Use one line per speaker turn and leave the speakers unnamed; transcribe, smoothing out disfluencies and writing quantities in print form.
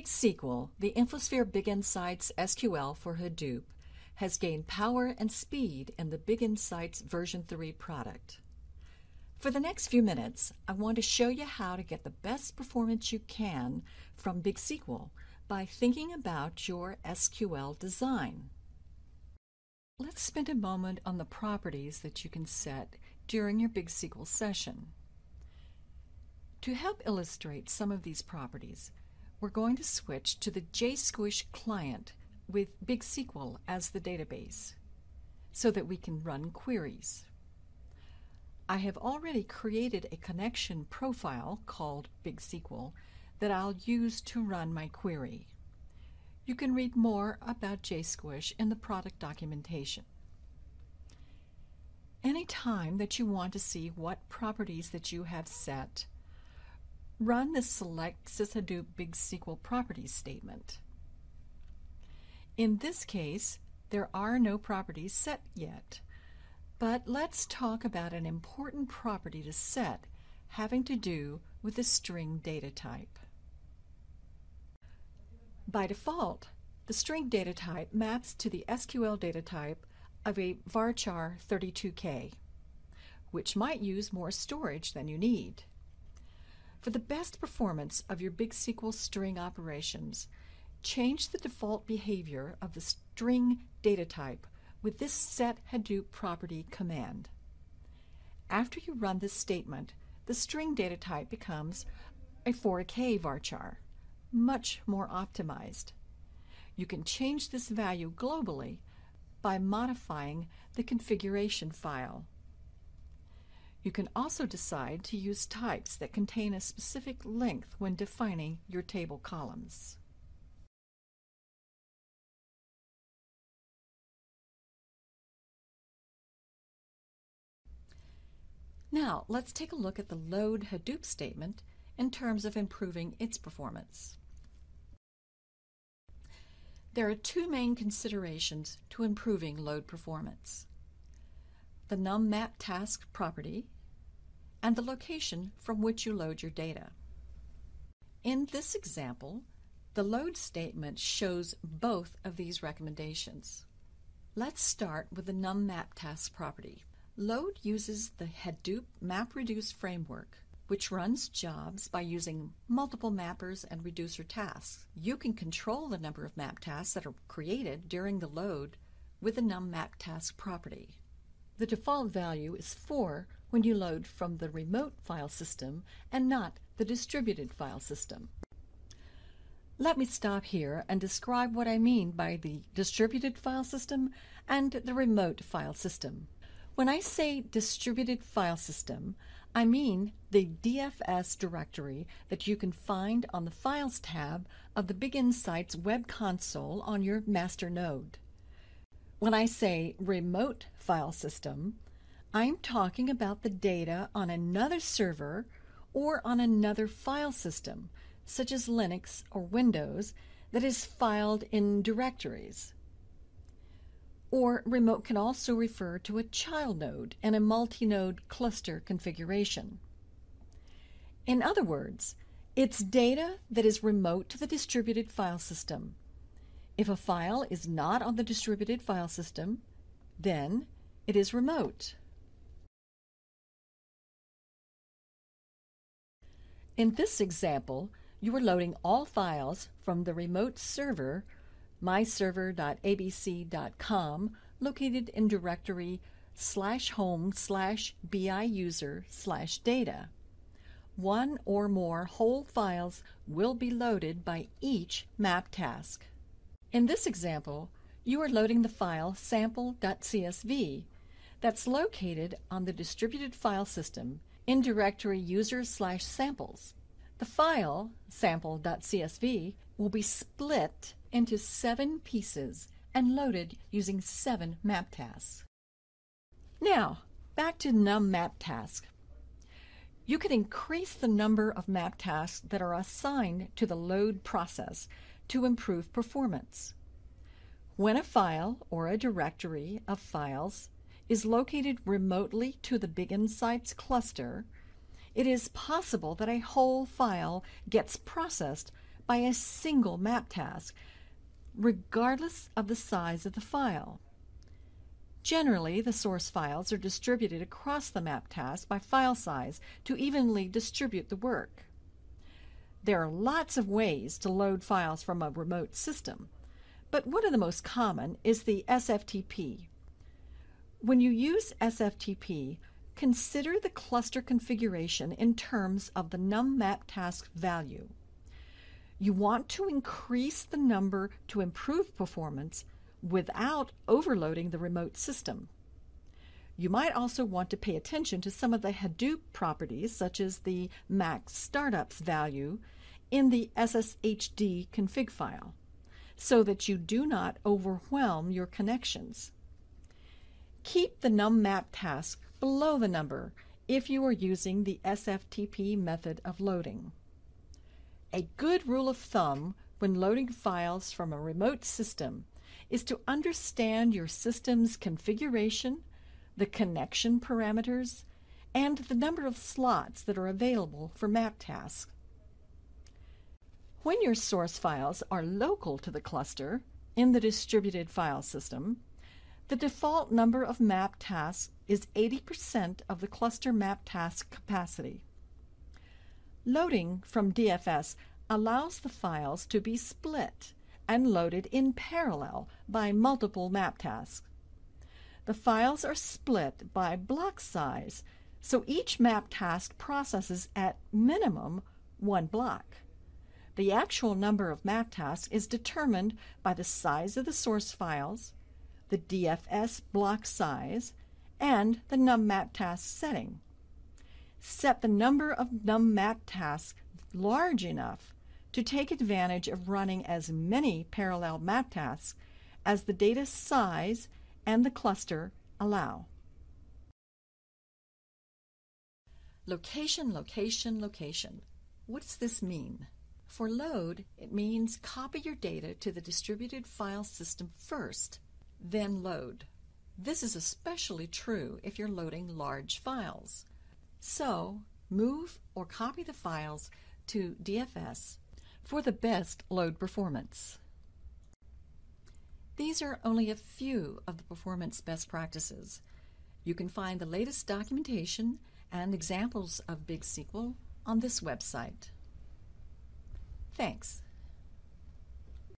Big SQL, the InfoSphere BigInsights SQL for Hadoop, has gained power and speed in the BigInsights version 3 product. For the next few minutes, I want to show you how to get the best performance you can from Big SQL by thinking about your SQL design. Let's spend a moment on the properties that you can set during your Big SQL session. To help illustrate some of these properties, we're going to switch to the JSQSH client with Big SQL as the database so that we can run queries. I have already created a connection profile called Big SQL that I'll use to run my query. You can read more about JSQSH in the product documentation. Anytime that you want to see what properties that you have set, run the Select SysHadoop Big SQL Properties statement. In this case, there are no properties set yet, but let's talk about an important property to set having to do with the string data type. By default, the string data type maps to the SQL data type of a varchar 32K, which might use more storage than you need. For the best performance of your Big SQL string operations, change the default behavior of the string data type with this set Hadoop property command. After you run this statement, the string data type becomes a 4K varchar, much more optimized. You can change this value globally by modifying the configuration file. You can also decide to use types that contain a specific length when defining your table columns. Now, let's take a look at the load Hadoop statement in terms of improving its performance. There are two main considerations to improving load performance: the num_map_task property and the location from which you load your data. In this example, the load statement shows both of these recommendations. Let's start with the num_map_task property. Load uses the Hadoop MapReduce framework, which runs jobs by using multiple mappers and reducer tasks. You can control the number of map tasks that are created during the load with the num_map_task property. The default value is 4 when you load from the remote file system and not the distributed file system. Let me stop here and describe what I mean by the distributed file system and the remote file system. When I say distributed file system, I mean the DFS directory that you can find on the Files tab of the BigInsights web console on your master node. When I say remote file system, I'm talking about the data on another server or on another file system, such as Linux or Windows, that is filed in directories. Or remote can also refer to a child node in a multi-node cluster configuration. In other words, it's data that is remote to the distributed file system. If a file is not on the distributed file system, then it is remote. In this example, you are loading all files from the remote server myserver.abc.com located in directory /home/biuser/data. One or more whole files will be loaded by each map task. In this example, you are loading the file sample.csv that's located on the distributed file system in directory user/samples. The file sample.csv will be split into 7 pieces and loaded using 7 map tasks. Now, back to num_map_task. You can increase the number of map tasks that are assigned to the load process to improve performance. When a file or a directory of files is located remotely to the BigInsights cluster, it is possible that a whole file gets processed by a single map task, regardless of the size of the file. Generally, the source files are distributed across the map task by file size to evenly distribute the work. There are lots of ways to load files from a remote system, but one of the most common is the SFTP. When you use SFTP, consider the cluster configuration in terms of the nummap task value. You want to increase the number to improve performance without overloading the remote system. You might also want to pay attention to some of the Hadoop properties, such as the max startups value in the SSHD config file, so that you do not overwhelm your connections. Keep the nummap task below the number if you are using the SFTP method of loading. A good rule of thumb when loading files from a remote system is to understand your system's configuration, the connection parameters, and the number of slots that are available for map tasks. When your source files are local to the cluster in the distributed file system, the default number of map tasks is 80% of the cluster map task capacity. Loading from DFS allows the files to be split and loaded in parallel by multiple map tasks. The files are split by block size, so each map task processes at minimum one block. The actual number of map tasks is determined by the size of the source files, the DFS block size, and the nummap task setting. Set the number of nummap tasks large enough to take advantage of running as many parallel map tasks as the data size and the cluster allow. Location, location, location. What does this mean? For load, it means copy your data to the distributed file system first, then load. This is especially true if you're loading large files. So, move or copy the files to DFS for the best load performance. These are only a few of the performance best practices. You can find the latest documentation and examples of Big SQL on this website. Thanks.